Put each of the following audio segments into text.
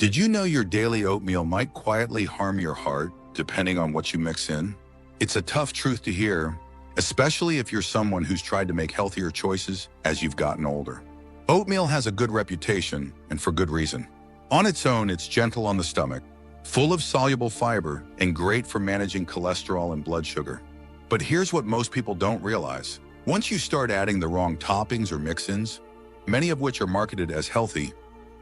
Did you know your daily oatmeal might quietly harm your heart depending on what you mix in? It's a tough truth to hear, especially if you're someone who's tried to make healthier choices as you've gotten older. Oatmeal has a good reputation, and for good reason. On its own, it's gentle on the stomach, full of soluble fiber, and great for managing cholesterol and blood sugar. But here's what most people don't realize. Once you start adding the wrong toppings or mix-ins, many of which are marketed as healthy,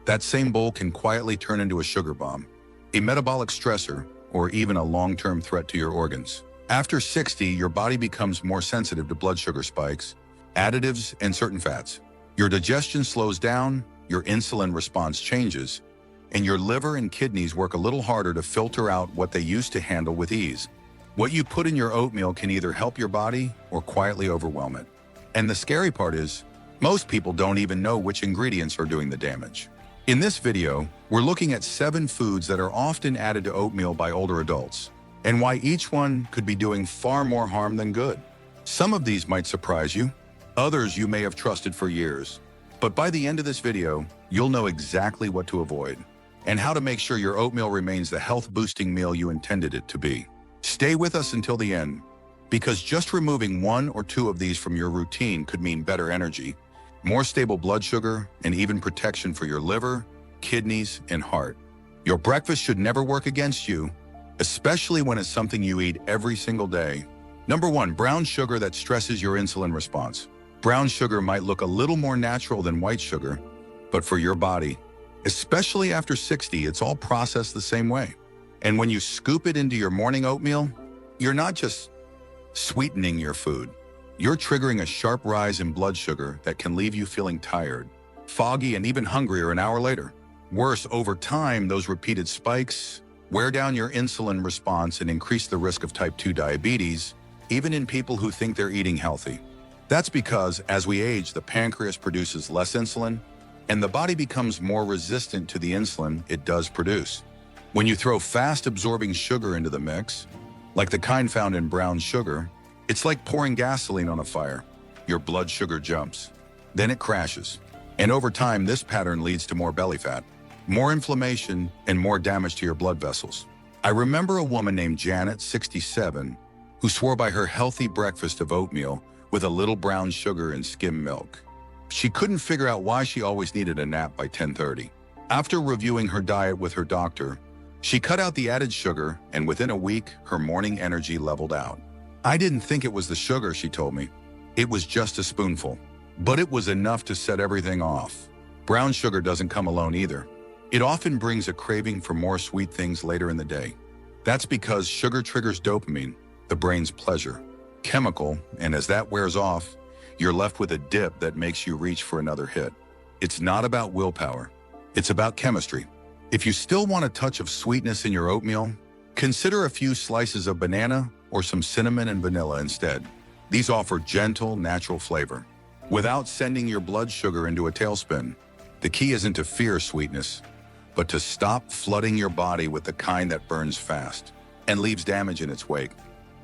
that same bowl can quietly turn into a sugar bomb, a metabolic stressor, or even a long-term threat to your organs. After 60, your body becomes more sensitive to blood sugar spikes, additives, and certain fats. Your digestion slows down, your insulin response changes, and your liver and kidneys work a little harder to filter out what they used to handle with ease. What you put in your oatmeal can either help your body or quietly overwhelm it. And the scary part is, most people don't even know which ingredients are doing the damage. In this video, we're looking at 7 foods that are often added to oatmeal by older adults, and why each one could be doing far more harm than good. Some of these might surprise you, others you may have trusted for years. But by the end of this video, you'll know exactly what to avoid, and how to make sure your oatmeal remains the health-boosting meal you intended it to be. Stay with us until the end, because just removing 1 or 2 of these from your routine could mean better energy, more stable blood sugar, and even protection for your liver, kidneys, and heart. Your breakfast should never work against you, especially when it's something you eat every single day. Number 1, brown sugar that stresses your insulin response. Brown sugar might look a little more natural than white sugar, but for your body, especially after 60, it's all processed the same way. And when you scoop it into your morning oatmeal, you're not just sweetening your food. You're triggering a sharp rise in blood sugar that can leave you feeling tired, foggy, and even hungrier an hour later. Worse, over time, those repeated spikes wear down your insulin response and increase the risk of type 2 diabetes, even in people who think they're eating healthy. That's because as we age, the pancreas produces less insulin, and the body becomes more resistant to the insulin it does produce. When you throw fast-absorbing sugar into the mix, like the kind found in brown sugar, it's like pouring gasoline on a fire. Your blood sugar jumps, then it crashes. And over time, this pattern leads to more belly fat, more inflammation, and more damage to your blood vessels. I remember a woman named Janet, 67, who swore by her healthy breakfast of oatmeal with a little brown sugar and skim milk. She couldn't figure out why she always needed a nap by 10:30. After reviewing her diet with her doctor, she cut out the added sugar, and within a week, her morning energy leveled out. I didn't think it was the sugar, she told me. It was just a spoonful, but it was enough to set everything off. Brown sugar doesn't come alone either. It often brings a craving for more sweet things later in the day. That's because sugar triggers dopamine, the brain's pleasure chemical, and as that wears off, you're left with a dip that makes you reach for another hit. It's not about willpower. It's about chemistry. If you still want a touch of sweetness in your oatmeal, consider a few slices of banana or some cinnamon and vanilla instead. These offer gentle, natural flavor, without sending your blood sugar into a tailspin. The key isn't to fear sweetness, but to stop flooding your body with the kind that burns fast and leaves damage in its wake.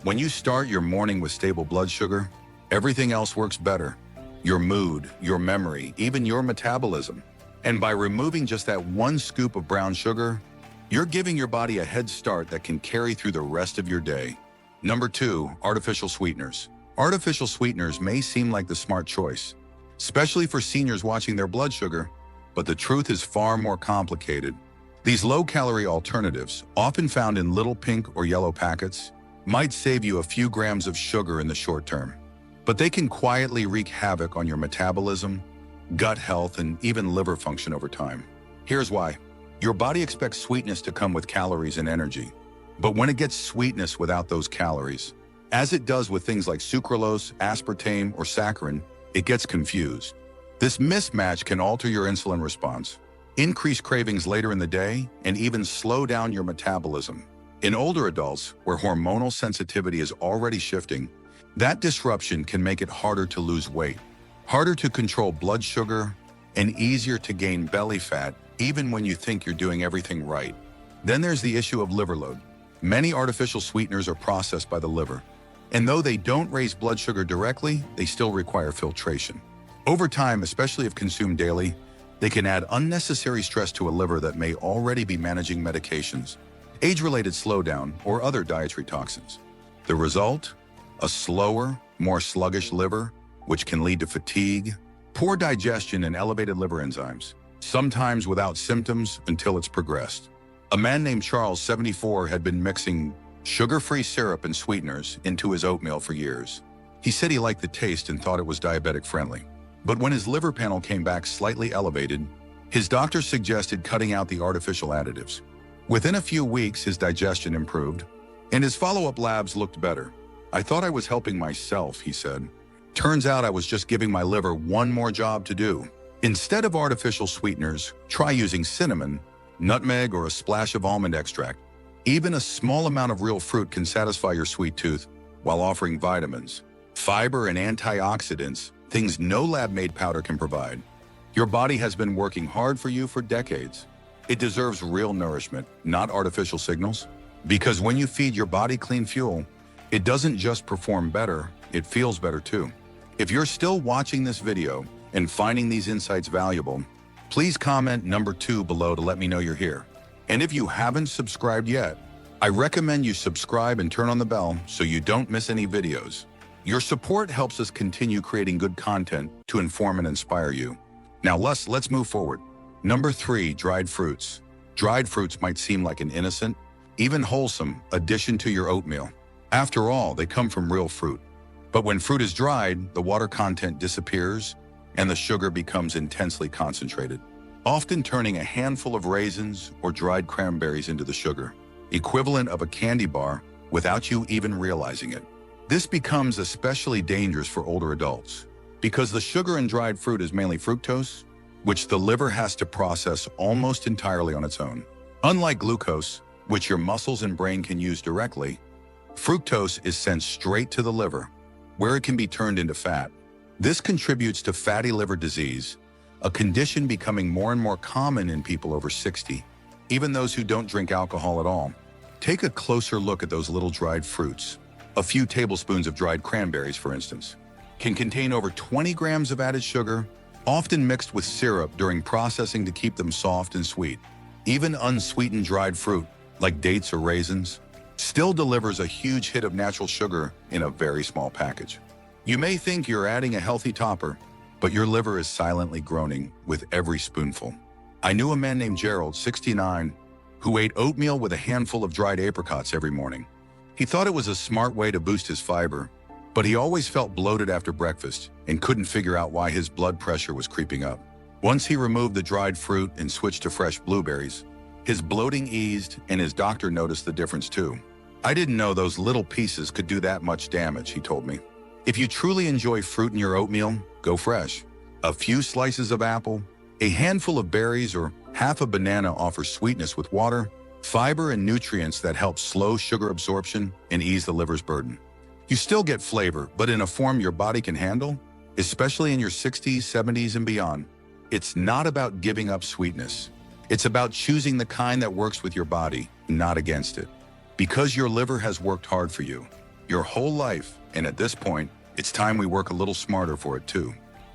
When you start your morning with stable blood sugar, everything else works better. Your mood, your memory, even your metabolism. And by removing just that 1 scoop of brown sugar, you're giving your body a head start that can carry through the rest of your day. Number 2, artificial sweeteners. Artificial sweeteners may seem like the smart choice, especially for seniors watching their blood sugar, but the truth is far more complicated. These low-calorie alternatives, often found in little pink or yellow packets, might save you a few grams of sugar in the short term, but they can quietly wreak havoc on your metabolism, gut health, and even liver function over time. Here's why. Your body expects sweetness to come with calories and energy. But when it gets sweetness without those calories, as it does with things like sucralose, aspartame, or saccharin, it gets confused. This mismatch can alter your insulin response, increase cravings later in the day, and even slow down your metabolism. In older adults, where hormonal sensitivity is already shifting, that disruption can make it harder to lose weight, harder to control blood sugar, and easier to gain belly fat even when you think you're doing everything right. Then there's the issue of liver load. Many artificial sweeteners are processed by the liver, and though they don't raise blood sugar directly, they still require filtration. Over time, especially if consumed daily, They can add unnecessary stress to a liver that may already be managing medications, age-related slowdown, or other dietary toxins. The result? A slower, more sluggish liver, which can lead to fatigue, poor digestion, and elevated liver enzymes, sometimes without symptoms until it's progressed. A man named Charles, 74, had been mixing sugar-free syrup and sweeteners into his oatmeal for years. He said he liked the taste and thought it was diabetic-friendly. But when his liver panel came back slightly elevated, his doctor suggested cutting out the artificial additives. Within a few weeks, his digestion improved, and his follow-up labs looked better. "I thought I was helping myself," he said. "Turns out I was just giving my liver one more job to do." Instead of artificial sweeteners, try using cinnamon, nutmeg, or a splash of almond extract. Even a small amount of real fruit can satisfy your sweet tooth while offering vitamins, fiber, and antioxidants, things no lab-made powder can provide. Your body has been working hard for you for decades. It deserves real nourishment, not artificial signals. Because when you feed your body clean fuel, it doesn't just perform better, it feels better too. If you're still watching this video and finding these insights valuable, please comment number 2 below to let me know you're here. And if you haven't subscribed yet, I recommend you subscribe and turn on the bell so you don't miss any videos. Your support helps us continue creating good content to inform and inspire you. Now let's move forward. Number 3, dried fruits. Dried fruits might seem like an innocent, even wholesome addition to your oatmeal. After all, they come from real fruit. But when fruit is dried, the water content disappears and the sugar becomes intensely concentrated, often turning a handful of raisins or dried cranberries into the sugar, equivalent of a candy bar, without you even realizing it. This becomes especially dangerous for older adults because the sugar in dried fruit is mainly fructose, which the liver has to process almost entirely on its own. Unlike glucose, which your muscles and brain can use directly, fructose is sent straight to the liver, where it can be turned into fat. This contributes to fatty liver disease, a condition becoming more and more common in people over 60, even those who don't drink alcohol at all. Take a closer look at those little dried fruits. A few tablespoons of dried cranberries, for instance, can contain over 20 grams of added sugar, often mixed with syrup during processing to keep them soft and sweet. Even unsweetened dried fruit, like dates or raisins, still delivers a huge hit of natural sugar in a very small package. You may think you're adding a healthy topper, but your liver is silently groaning with every spoonful. I knew a man named Gerald, 69, who ate oatmeal with a handful of dried apricots every morning. He thought it was a smart way to boost his fiber, but he always felt bloated after breakfast and couldn't figure out why his blood pressure was creeping up. Once he removed the dried fruit and switched to fresh blueberries, his bloating eased and his doctor noticed the difference too. "I didn't know those little pieces could do that much damage," he told me. If you truly enjoy fruit in your oatmeal, go fresh. A few slices of apple, a handful of berries, or half a banana offer sweetness with water, fiber, and nutrients that help slow sugar absorption and ease the liver's burden. You still get flavor, but in a form your body can handle, especially in your 60s, 70s, and beyond. It's not about giving up sweetness. It's about choosing the kind that works with your body, not against it. Because your liver has worked hard for you your whole life, and at this point, it's time we work a little smarter for it too.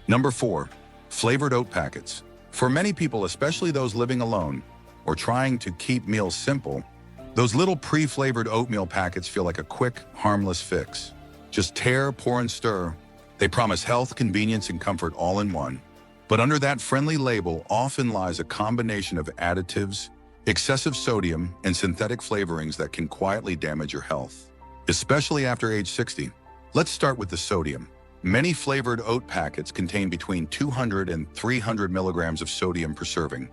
Number 4, flavored oat packets. For many people, especially those living alone or trying to keep meals simple, those little pre-flavored oatmeal packets feel like a quick, harmless fix. Just tear, pour, and stir. They promise health, convenience, and comfort all in one. But under that friendly label often lies a combination of additives, excessive sodium, and synthetic flavorings that can quietly damage your health, especially after age 60. Let's start with the sodium. Many flavored oat packets contain between 200 and 300 milligrams of sodium per serving,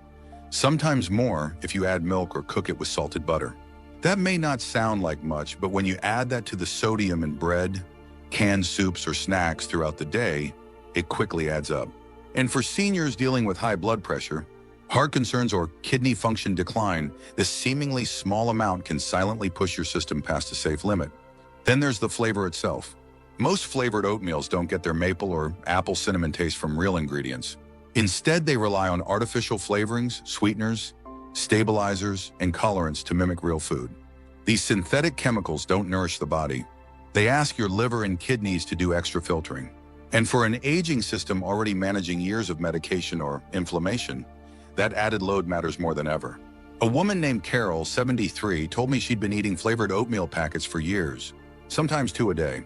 sometimes more if you add milk or cook it with salted butter. That may not sound like much, but when you add that to the sodium in bread, canned soups, or snacks throughout the day, it quickly adds up. And for seniors dealing with high blood pressure, heart concerns, or kidney function decline, this seemingly small amount can silently push your system past a safe limit. Then there's the flavor itself. Most flavored oatmeals don't get their maple or apple cinnamon taste from real ingredients. Instead, they rely on artificial flavorings, sweeteners, stabilizers, and colorants to mimic real food. These synthetic chemicals don't nourish the body. They ask your liver and kidneys to do extra filtering. And for an aging system already managing years of medication or inflammation, that added load matters more than ever. A woman named Carol, 73, told me she'd been eating flavored oatmeal packets for years, sometimes 2 a day.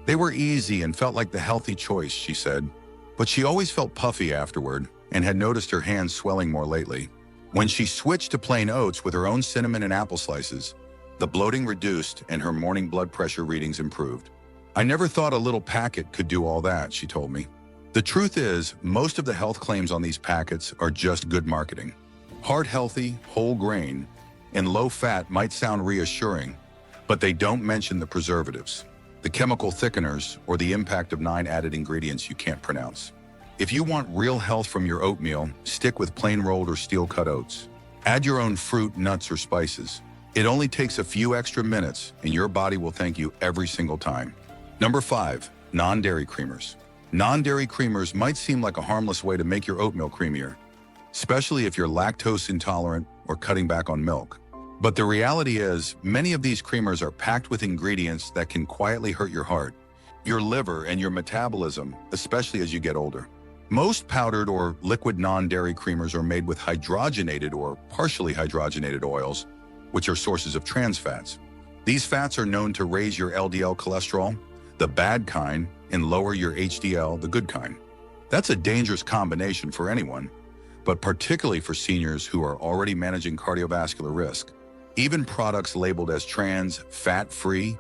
They were easy and felt like the healthy choice, she said, but she always felt puffy afterward and had noticed her hands swelling more lately. When she switched to plain oats with her own cinnamon and apple slices, the bloating reduced and her morning blood pressure readings improved. I never thought a little packet could do all that, she told me. The truth is, most of the health claims on these packets are just good marketing. Heart-healthy, whole grain, and low fat might sound reassuring, but they don't mention the preservatives, the chemical thickeners, or the impact of 9 added ingredients you can't pronounce. If you want real health from your oatmeal, stick with plain rolled or steel-cut oats. Add your own fruit, nuts, or spices. It only takes a few extra minutes, and your body will thank you every single time. Number 5, non-dairy creamers. Non-dairy creamers might seem like a harmless way to make your oatmeal creamier, especially if you're lactose intolerant or cutting back on milk. But the reality is, many of these creamers are packed with ingredients that can quietly hurt your heart, your liver, and your metabolism, especially as you get older. Most powdered or liquid non-dairy creamers are made with hydrogenated or partially hydrogenated oils, which are sources of trans fats. These fats are known to raise your LDL cholesterol, the bad kind, and lower your HDL, the good kind. That's a dangerous combination for anyone, but particularly for seniors who are already managing cardiovascular risk. Even products labeled as trans, fat-free,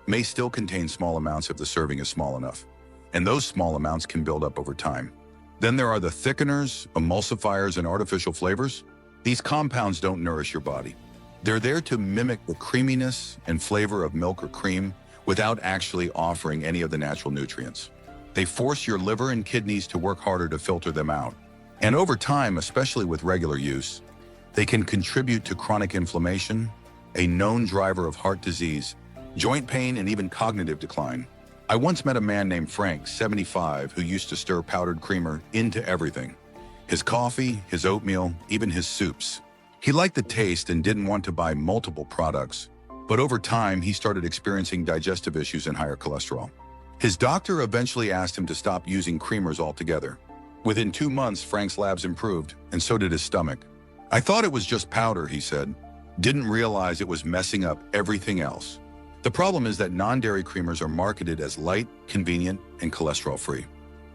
may still contain small amounts if the serving is small enough, and those small amounts can build up over time. Then there are the thickeners, emulsifiers, and artificial flavors. These compounds don't nourish your body. They're there to mimic the creaminess and flavor of milk or cream without actually offering any of the natural nutrients. They force your liver and kidneys to work harder to filter them out. And over time, especially with regular use, they can contribute to chronic inflammation, a known driver of heart disease, joint pain, and even cognitive decline. I once met a man named Frank, 75, who used to stir powdered creamer into everything. His coffee, his oatmeal, even his soups. He liked the taste and didn't want to buy multiple products, but over time he started experiencing digestive issues and higher cholesterol. His doctor eventually asked him to stop using creamers altogether. Within 2 months, Frank's labs improved, and so did his stomach. I thought it was just powder, he said. Didn't realize it was messing up everything else. The problem is that non-dairy creamers are marketed as light, convenient, and cholesterol-free.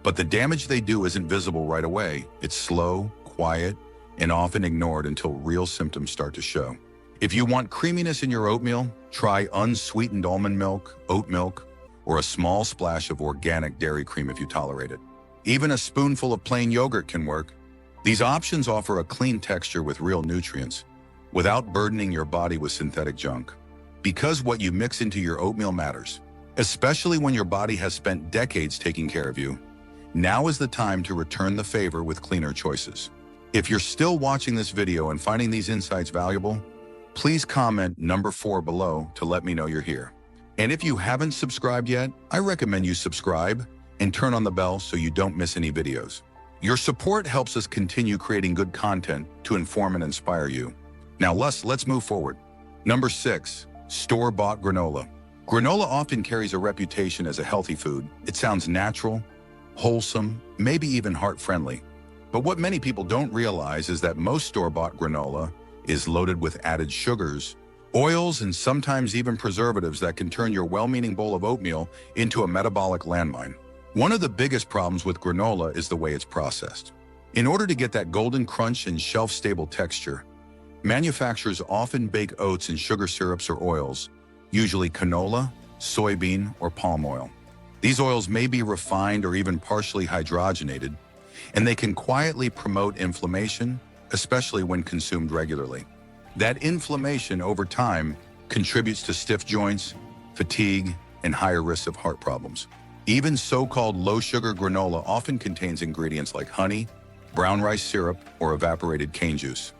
But the damage they do isn't visible right away. It's slow, quiet, and often ignored until real symptoms start to show. If you want creaminess in your oatmeal, try unsweetened almond milk, oat milk, or a small splash of organic dairy cream if you tolerate it. Even a spoonful of plain yogurt can work. These options offer a clean texture with real nutrients, without burdening your body with synthetic junk. Because what you mix into your oatmeal matters, especially when your body has spent decades taking care of you. Now is the time to return the favor with cleaner choices. If you're still watching this video and finding these insights valuable, please comment number 4 below to let me know you're here. And if you haven't subscribed yet, I recommend you subscribe and turn on the bell so you don't miss any videos. Your support helps us continue creating good content to inform and inspire you. Now let's move forward. Number 6, store-bought granola. Granola often carries a reputation as a healthy food. It sounds natural, wholesome, maybe even heart-friendly. But what many people don't realize is that most store-bought granola is loaded with added sugars, oils, and sometimes even preservatives that can turn your well-meaning bowl of oatmeal into a metabolic landmine. One of the biggest problems with granola is the way it's processed. In order to get that golden crunch and shelf-stable texture, manufacturers often bake oats in sugar syrups or oils, usually canola, soybean, or palm oil. These oils may be refined or even partially hydrogenated, and they can quietly promote inflammation, especially when consumed regularly. That inflammation over time contributes to stiff joints, fatigue, and higher risks of heart problems. Even so-called low-sugar granola often contains ingredients like honey, brown rice syrup, or evaporated cane juice.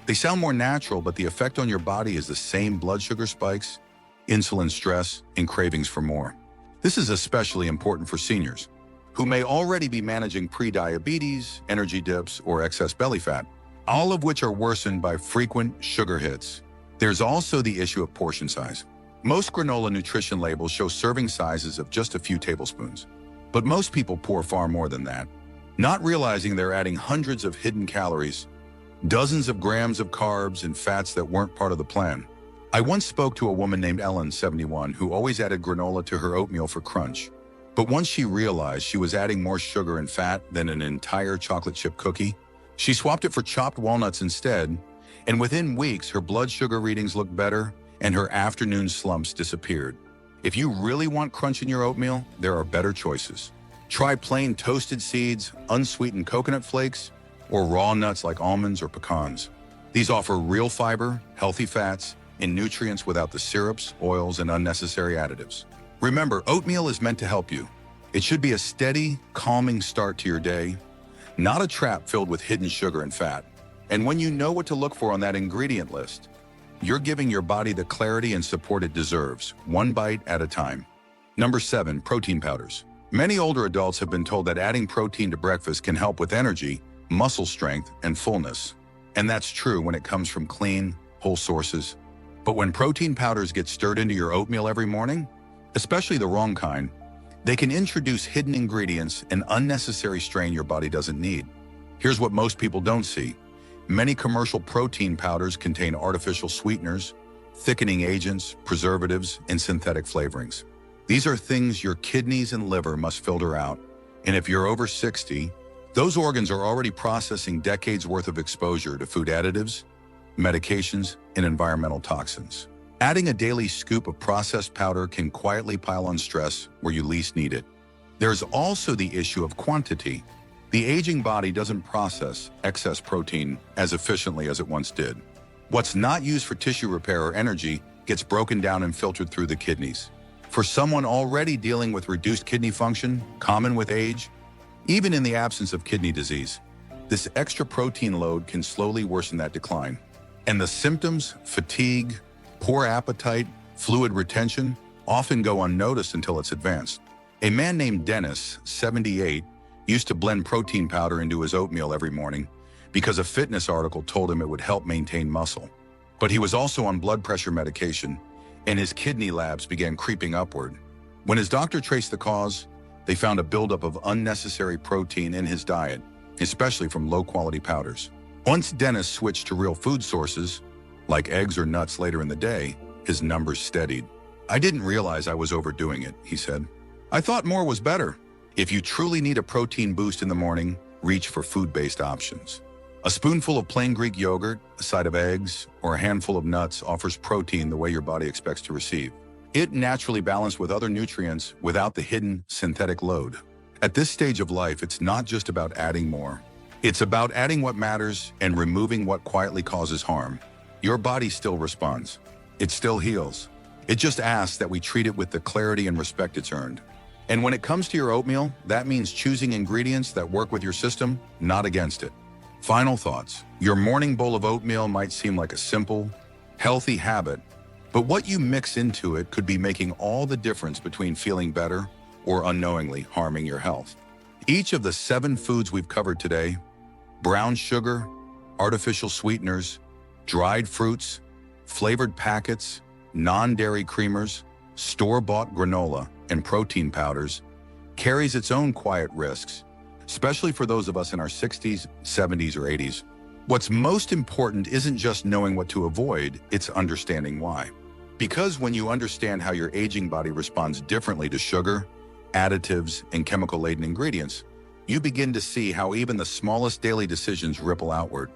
They sound more natural, but the effect on your body is the same: blood sugar spikes, insulin stress, and cravings for more. This is especially important for seniors, who may already be managing pre-diabetes, energy dips, or excess belly fat, all of which are worsened by frequent sugar hits. There's also the issue of portion size. Most granola nutrition labels show serving sizes of just a few tablespoons. But most people pour far more than that, not realizing they're adding hundreds of hidden calories, dozens of grams of carbs and fats that weren't part of the plan. I once spoke to a woman named Ellen, 71, who always added granola to her oatmeal for crunch. But once she realized she was adding more sugar and fat than an entire chocolate chip cookie, she swapped it for chopped walnuts instead, and within weeks her blood sugar readings looked better and her afternoon slumps disappeared. If you really want crunch in your oatmeal, there are better choices. Try plain toasted seeds, unsweetened coconut flakes, or raw nuts like almonds or pecans. These offer real fiber, healthy fats, and nutrients without the syrups, oils, and unnecessary additives. Remember, oatmeal is meant to help you. It should be a steady, calming start to your day, not a trap filled with hidden sugar and fat. And when you know what to look for on that ingredient list, you're giving your body the clarity and support it deserves, one bite at a time. Number 7, protein powders. Many older adults have been told that adding protein to breakfast can help with energy, muscle strength, and fullness. And that's true when it comes from clean, whole sources. But when protein powders get stirred into your oatmeal every morning, especially the wrong kind, they can introduce hidden ingredients and unnecessary strain your body doesn't need. Here's what most people don't see. Many commercial protein powders contain artificial sweeteners, thickening agents, preservatives, and synthetic flavorings. These are things your kidneys and liver must filter out. And if you're over 60, those organs are already processing decades worth of exposure to food additives, medications, and environmental toxins. Adding a daily scoop of processed powder can quietly pile on stress where you least need it. There's also the issue of quantity. The aging body doesn't process excess protein as efficiently as it once did. What's not used for tissue repair or energy gets broken down and filtered through the kidneys. For someone already dealing with reduced kidney function, common with age, even in the absence of kidney disease, this extra protein load can slowly worsen that decline. And the symptoms, fatigue, poor appetite, fluid retention, often go unnoticed until it's advanced. A man named Dennis, 78, used to blend protein powder into his oatmeal every morning because a fitness article told him it would help maintain muscle. But he was also on blood pressure medication, and his kidney labs began creeping upward. When his doctor traced the cause, they found a buildup of unnecessary protein in his diet, especially from low-quality powders. Once Dennis switched to real food sources, like eggs or nuts later in the day, his numbers steadied. "I didn't realize I was overdoing it," he said. "I thought more was better." If you truly need a protein boost in the morning, reach for food-based options. A spoonful of plain Greek yogurt, a side of eggs, or a handful of nuts offers protein the way your body expects to receive. It naturally balanced with other nutrients without the hidden synthetic load. At this stage of life, it's not just about adding more. It's about adding what matters and removing what quietly causes harm. Your body still responds. It still heals. It just asks that we treat it with the clarity and respect it's earned. And when it comes to your oatmeal, that means choosing ingredients that work with your system, not against it. Final thoughts. Your morning bowl of oatmeal might seem like a simple, healthy habit, but what you mix into it could be making all the difference between feeling better or unknowingly harming your health. Each of the 7 foods we've covered today, brown sugar, artificial sweeteners, dried fruits, flavored packets, non-dairy creamers, store-bought granola, and protein powders, carries its own quiet risks, especially for those of us in our 60s, 70s, or 80s. What's most important isn't just knowing what to avoid, it's understanding why. Because when you understand how your aging body responds differently to sugar, additives, and chemical-laden ingredients, you begin to see how even the smallest daily decisions ripple outward.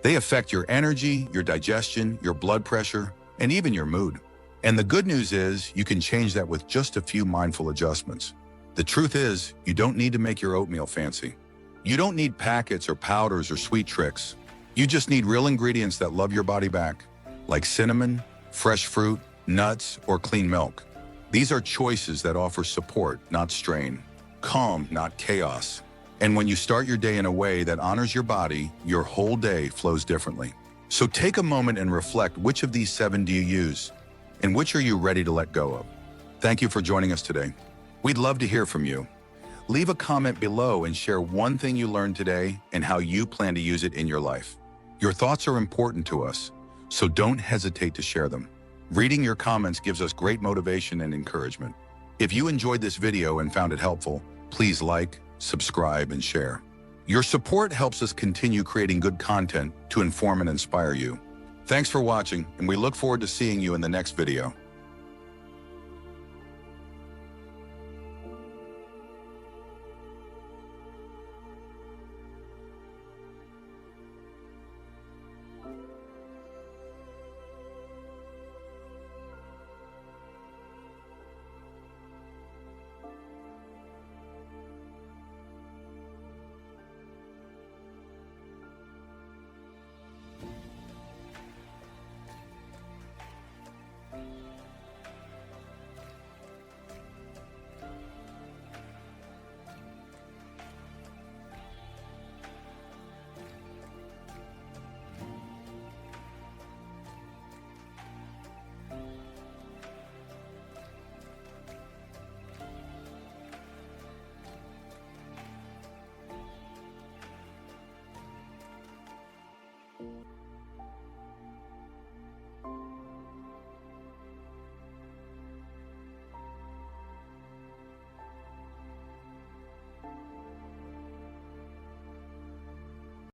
They affect your energy, your digestion, your blood pressure, and even your mood. And the good news is you can change that with just a few mindful adjustments. The truth is, you don't need to make your oatmeal fancy. You don't need packets or powders or sweet tricks. You just need real ingredients that love your body back, like cinnamon, fresh fruit, nuts, or clean milk. These are choices that offer support, not strain, calm, not chaos. And when you start your day in a way that honors your body, your whole day flows differently. So take a moment and reflect, which of these 7 do you use? And which are you ready to let go of? Thank you for joining us today. We'd love to hear from you. Leave a comment below and share one thing you learned today and how you plan to use it in your life. Your thoughts are important to us, so don't hesitate to share them. Reading your comments gives us great motivation and encouragement. If you enjoyed this video and found it helpful, Please like, subscribe, and share. Your support helps us continue creating good content to inform and inspire you. Thanks for watching, and we look forward to seeing you in the next video.